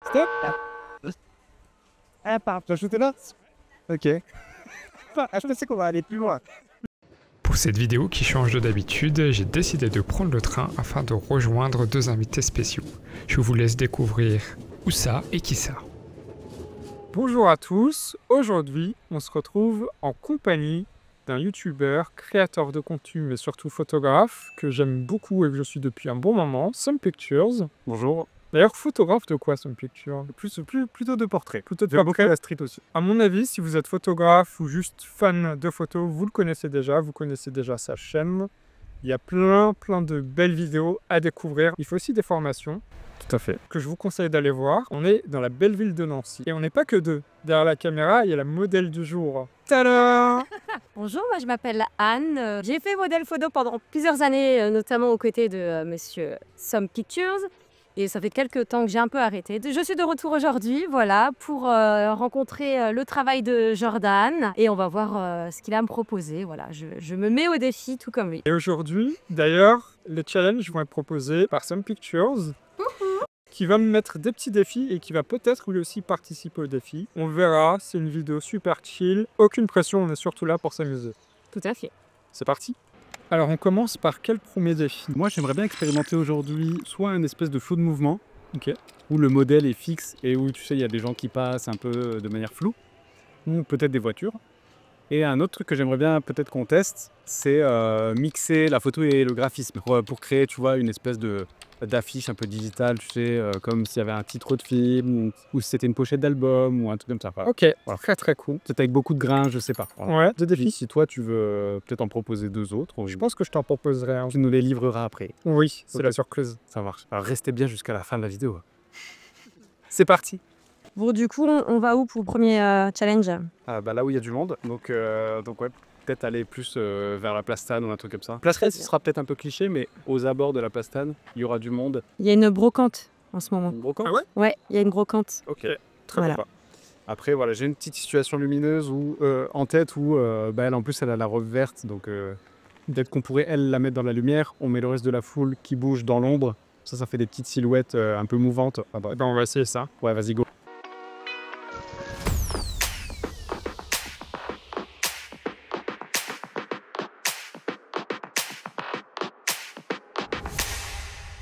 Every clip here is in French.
Stop. Ah, pardon, tu vas shooter là? Ok. Je sais qu'on va aller plus loin. Pour cette vidéo qui change de d'habitude, j'ai décidé de prendre le train afin de rejoindre deux invités spéciaux. Je vous laisse découvrir où ça et qui ça. Bonjour à tous, aujourd'hui on se retrouve en compagnie d'un youtubeur, créateur de contenu mais surtout photographe que j'aime beaucoup et que je suis depuis un bon moment, Some Pictures. Bonjour. D'ailleurs photographe de quoi Some Pictures? Plutôt de portrait. Plutôt de J'aime beaucoup portrait. la street aussi. À mon avis, si vous êtes photographe ou juste fan de photos, vous le connaissez déjà, vous connaissez déjà sa chaîne. Il y a plein de belles vidéos à découvrir. Il faut aussi des formations. Tout à fait. Que je vous conseille d'aller voir. On est dans la belle ville de Nancy. Et on n'est pas que deux. Derrière la caméra, il y a la modèle du jour. Tada! Bonjour, moi je m'appelle Anne. J'ai fait modèle photo pendant plusieurs années, notamment aux côtés de monsieur Some Pictures. Et ça fait quelques temps que j'ai un peu arrêté. Je suis de retour aujourd'hui, voilà, pour rencontrer le travail de Jordan. Et on va voir ce qu'il a à me proposer. Voilà, je me mets au défi tout comme lui. Et aujourd'hui, d'ailleurs, les challenges vont être proposés par Some Pictures. Qui va me mettre des petits défis et qui va peut-être lui aussi participer au défi. On verra, c'est une vidéo super chill, aucune pression, on est surtout là pour s'amuser. Tout à fait. C'est parti. Alors on commence par quel premier défi? Moi, j'aimerais bien expérimenter aujourd'hui soit un espèce de flow de mouvement, où le modèle est fixe et où, tu sais, il y a des gens qui passent un peu de manière floue, ou peut-être des voitures. Et un autre truc que j'aimerais bien peut-être qu'on teste, c'est mixer la photo et le graphisme pour créer, tu vois, une espèce d'affiche un peu digitale, tu sais, comme s'il y avait un titre de film ou si c'était une pochette d'album ou un truc comme ça. Voilà. Ok, voilà. Très cool. Peut-être avec beaucoup de grains, je sais pas. Voilà. Ouais, deux défis. Si toi tu veux peut-être en proposer deux autres, Je pense que je t'en proposerai un. tu nous les livreras après. Oui, c'est Ok. la surprise. Ça marche. Alors restez bien jusqu'à la fin de la vidéo. C'est parti. Bon, du coup, on va où pour le premier challenge? Là où il y a du monde, donc ouais, peut-être aller plus vers la Plastane ou un truc comme ça. Plastane, ce sera peut-être un peu cliché, mais aux abords de la Plastane, il y aura du monde. Il y a une brocante en ce moment. Une brocante. Ah ouais? Ouais, il y a une brocante. Ok. Très Voilà. bien. Après, voilà, j'ai une petite situation lumineuse en tête où, elle, en plus, elle a la robe verte, donc peut-être qu'on pourrait, elle, la mettre dans la lumière. On met le reste de la foule qui bouge dans l'ombre. Ça fait des petites silhouettes un peu mouvantes. Ah bah, Eh ben, on va essayer ça. ouais, vas-y, go.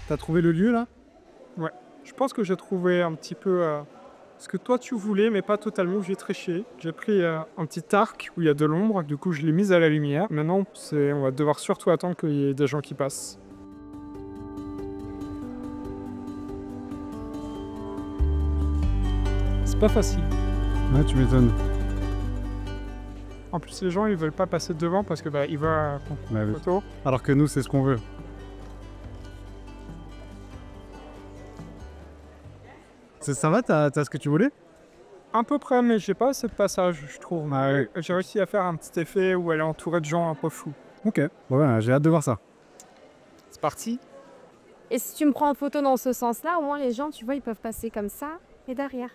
T'as trouvé le lieu, là? Je pense que j'ai trouvé un petit peu ce que toi tu voulais, mais pas totalement. J'ai triché. J'ai pris un petit arc où il y a de l'ombre. Du coup, je l'ai mise à la lumière. Maintenant, on va devoir surtout attendre qu'il y ait des gens qui passent. C'est pas facile. Ouais, tu m'étonnes. En plus, les gens, ils veulent pas passer devant parce que ils veulent qu'on prenne Bah une oui. photo. Alors que nous, c'est ce qu'on veut. Ça va, t'as ce que tu voulais? À peu près, mais j'ai pas assez de passage, je trouve. Ah ouais. J'ai réussi à faire un petit effet où elle est entourée de gens un peu fous. Ok, ouais, j'ai hâte de voir ça. C'est parti. Et si tu me prends en photo dans ce sens-là, au moins les gens, tu vois, ils peuvent passer comme ça et derrière.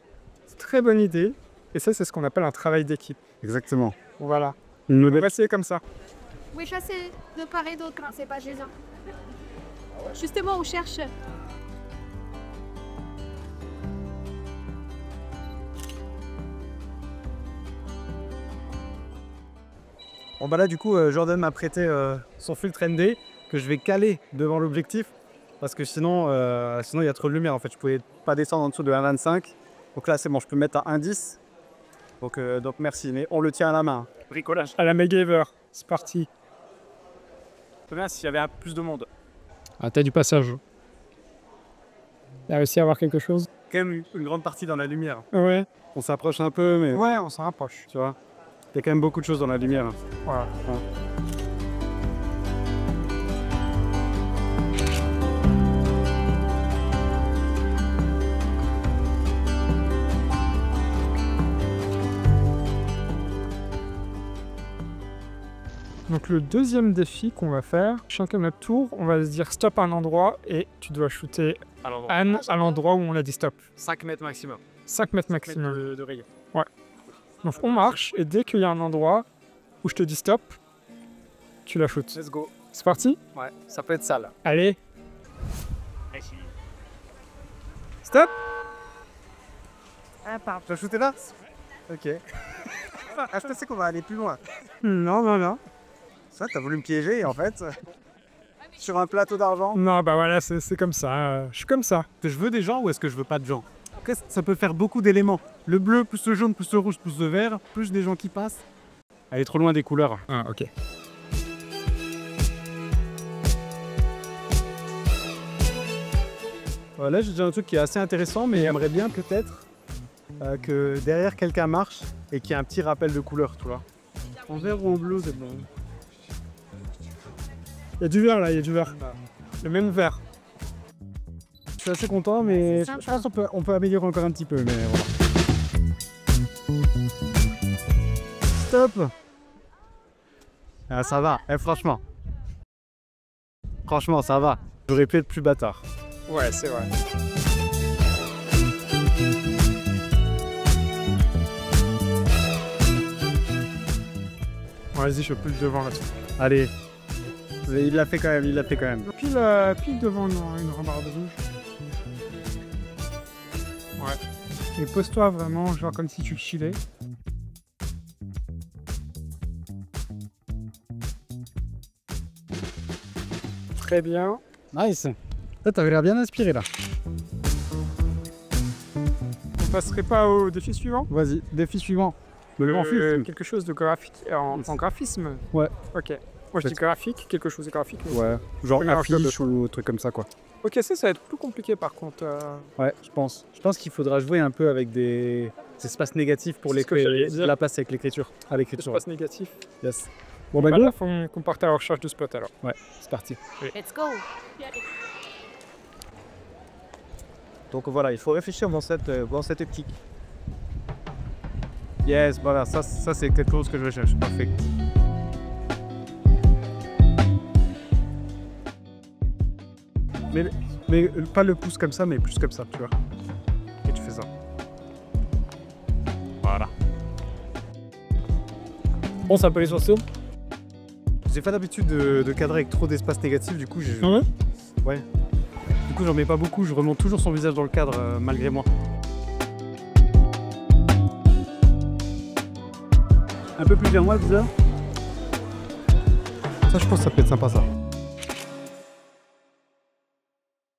C'est très bonne idée. Et ça, c'est ce qu'on appelle un travail d'équipe. Exactement. Voilà. Une On modèle. va essayer comme ça. Oui, chasser de part et d'autre, hein, c'est pas gênant. Justement, on cherche. Bon bah là du coup Jordan m'a prêté son filtre ND que je vais caler devant l'objectif parce que sinon il y a trop de lumière en fait, je pouvais pas descendre en dessous de 1,25. Donc là c'est bon, je peux mettre à 1,10. Donc merci, mais on le tient à la main. Bricolage. À la MacGyver. C'est parti. C'est bien s'il y avait plus de monde. Ah, t'as du passage. T'as réussi à avoir quelque chose? Quand même une grande partie dans la lumière. Ouais. On s'approche un peu mais Ouais, on s'en rapproche. tu vois, il y a quand même beaucoup de choses dans la lumière. Voilà. Donc le deuxième défi qu'on va faire, chacun notre tour, on va se dire stop à un endroit et tu dois shooter Anne à l'endroit où on a dit stop. 5 mètres maximum. 5 mètres maximum. de rayon. Donc on marche et dès qu'il y a un endroit où je te dis stop, tu la shootes. Let's go. C'est parti? Ouais, ça peut être ça là. Allez. Stop. Ah, pardon. Tu vas shooter là? Ok. Ah, je sais qu'on va aller plus loin. Non, non, non. Ça, t'as voulu me piéger en fait. Sur un plateau d'argent. Non, bah voilà, c'est comme ça. Je suis comme ça. Que je veux des gens ou est-ce que je veux pas de gens? Après, ça peut faire beaucoup d'éléments. Le bleu, plus le jaune, plus le rouge, plus le vert, plus des gens qui passent. Elle est trop loin des couleurs. Ah, ok. Là, j'ai déjà un truc qui est assez intéressant, mais j'aimerais bien peut-être que derrière quelqu'un marche et qu'il y ait un petit rappel de couleur, tu vois. En vert ou en bleu, c'est bon. Il y a du vert là, il y a du vert. Le même vert. Je suis assez content, mais C'est je pense qu'on peut améliorer encore un petit peu, mais voilà. Stop! Ah, ça va, franchement. Franchement, ça va. J'aurais pu être plus bâtard. Ouais, c'est vrai. Bon, vas-y, je peux le devant là-dessus. Allez. Il l'a fait quand même, il l'a fait quand même. Pile devant une rambarde rouge. Ouais. Et pose-toi vraiment, genre comme si tu chillais. Très bien. Nice. Là, t'avais l'air bien inspiré là. On passerait pas au défi suivant? Vas-y, défi suivant. Le grand film. Quelque chose de graphique en graphisme? Ouais. Ok. Moi je dis graphique, quelque chose de graphique. Mais... Ouais, genre Première chose affiche ou truc comme ça quoi. Ok, ça va être plus compliqué par contre. Ouais, je pense. Je pense qu'il faudra jouer un peu avec des espaces négatifs pour C'est ce que j'allais dire. la place avec l'écriture. À l'écriture. Espace négatif. Yes. Bon bah Voilà, go. faut qu'on parte à la recherche de spot alors. Ouais, c'est parti. Let's go. Donc voilà, il faut réfléchir dans cette optique. Yes, voilà, ça c'est quelque chose que je recherche. Parfait. Mais pas le pouce comme ça, mais plus comme ça, tu vois. Et tu fais ça. Voilà. Bon, ça peut aller sur ça. J'ai pas d'habitude de cadrer avec trop d'espace négatif, du coup j'ai... ouais? Ouais. Du coup j'en mets pas beaucoup, je remonte toujours son visage dans le cadre malgré moi. Un peu plus vers moi le visage. Ça je pense que ça peut être sympa ça.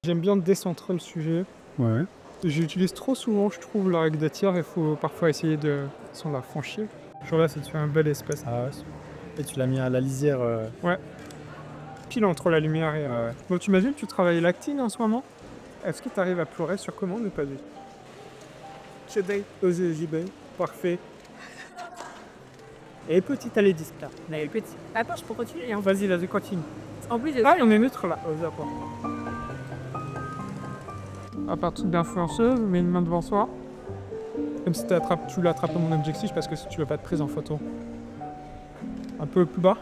J'aime bien décentrer le sujet. Ouais. J'utilise trop souvent, je trouve, la règle des tiers. Il faut parfois essayer de s'en la franchir. Genre là, ça te fait un bel espace. Ah ouais. Et tu l'as mis à la lisière. Ouais. Pile entre la lumière et... Ouais. Bon, tu imagines, tu travailles l'acting en ce moment. Est-ce que tu arrives à pleurer sur commande ou pas du tout? Today, OZJB, parfait. Et petite à l'édit là. Mais petit. Attends, je peux continuer. Vas-y, vas-y, continue. En plus, Ah, il y en a une autre là. Aux apports. À partir d'influenceuse, mets une main devant soi. Comme si tu l'attrapes à mon objectif parce que si tu veux pas de prise en photo. Un peu plus bas.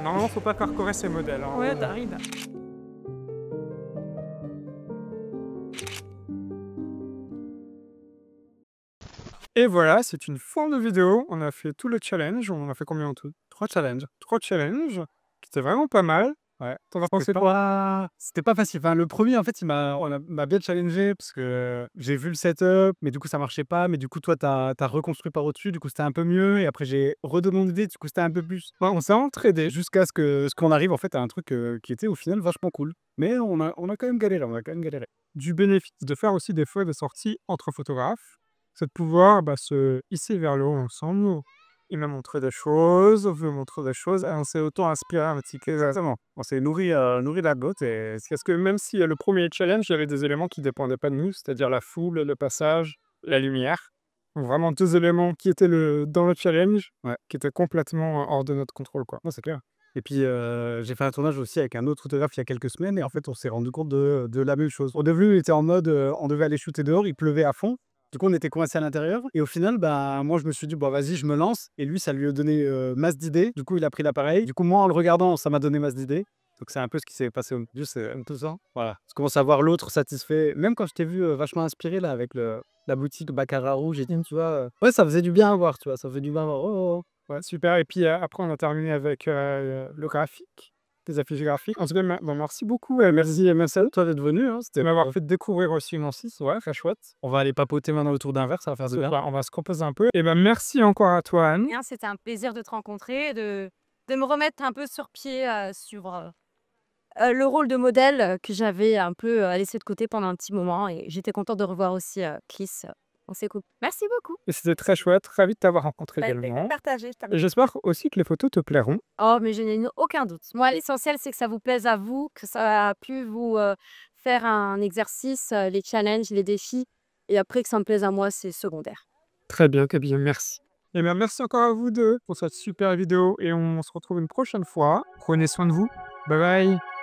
Normalement, faut pas parcourir ces modèles. Hein. Ouais, t'arrives. Et voilà, c'est une fin de vidéo. On a fait tout le challenge. On en a fait combien en tout? 3 challenges. 3 challenges, qui étaient vraiment pas mal. Ouais. T'en as pensé quoi? C'était pas facile. Enfin, le premier, en fait, m'a bien challengé parce que j'ai vu le setup, mais du coup, ça marchait pas. Mais du coup, toi, t'as reconstruit par au-dessus. Du coup, c'était un peu mieux. Et après, j'ai redemandé. Du coup, c'était un peu plus. Ouais, on s'est entraidés. Jusqu'à ce qu'on arrive, en fait, à un truc qui était au final vachement cool. Mais on a quand même galéré. Du bénéfice de faire aussi des fois de sorties entre photographes, c'est de pouvoir se hisser vers le haut ensemble. Il m'a montré des choses, on veut montrer des choses, et on s'est autant inspiré un petit peu. Exactement. On s'est nourri la goutte. Et... Parce que même si le premier challenge, il y avait des éléments qui ne dépendaient pas de nous, c'est-à-dire la foule, le passage, la lumière. Donc vraiment 2 éléments qui étaient dans le challenge, qui étaient complètement hors de notre contrôle, quoi. Non, c'est clair. Et puis, j'ai fait un tournage aussi avec un autre photographe il y a quelques semaines. Et en fait, on s'est rendu compte de la même chose. Au début, il était en mode, on devait aller shooter dehors, il pleuvait à fond. Du coup, on était coincés à l'intérieur. Et au final, moi, je me suis dit, bon, vas-y, je me lance. Et lui, ça lui a donné masse d'idées. Du coup, il a pris l'appareil. Du coup, moi, en le regardant, ça m'a donné masse d'idées. Donc, c'est un peu ce qui s'est passé au milieu. C'est un peu ça. Voilà. Je commence à voir l'autre satisfait. Même quand je t'ai vu vachement inspiré, là, avec la boutique Baccarat Rouge, j'ai dit, tu vois, ouais, ça faisait du bien à voir, tu vois. Ça faisait du bien à voir. Oh. Ouais, super. Et puis après, on a terminé avec le graphique. des affiches graphiques. En tout cas, merci beaucoup. Merci Marcel, toi d'être venu. C'était de m'avoir fait découvrir aussi mon site. Ouais, très chouette. On va aller papoter maintenant autour d'un verre, ça va faire super. On va se composer un peu. Et merci encore à toi, Anne. Bien, c'était un plaisir de te rencontrer, de me remettre un peu sur pied sur le rôle de modèle que j'avais un peu laissé de côté pendant un petit moment. Et j'étais contente de revoir aussi Chris. On s'est cool. Merci beaucoup. Et c'était très chouette. Ravi de t'avoir rencontré également. Partagé. Et j'espère aussi que les photos te plairont. Oh, mais je n'ai aucun doute. Moi, l'essentiel, c'est que ça vous plaise à vous, que ça a pu vous faire un exercice, les challenges, les défis. Et après, que ça me plaise à moi, c'est secondaire. Très bien, Kabine, merci. Et merci encore à vous deux pour cette super vidéo. Et on se retrouve une prochaine fois. Prenez soin de vous. Bye bye.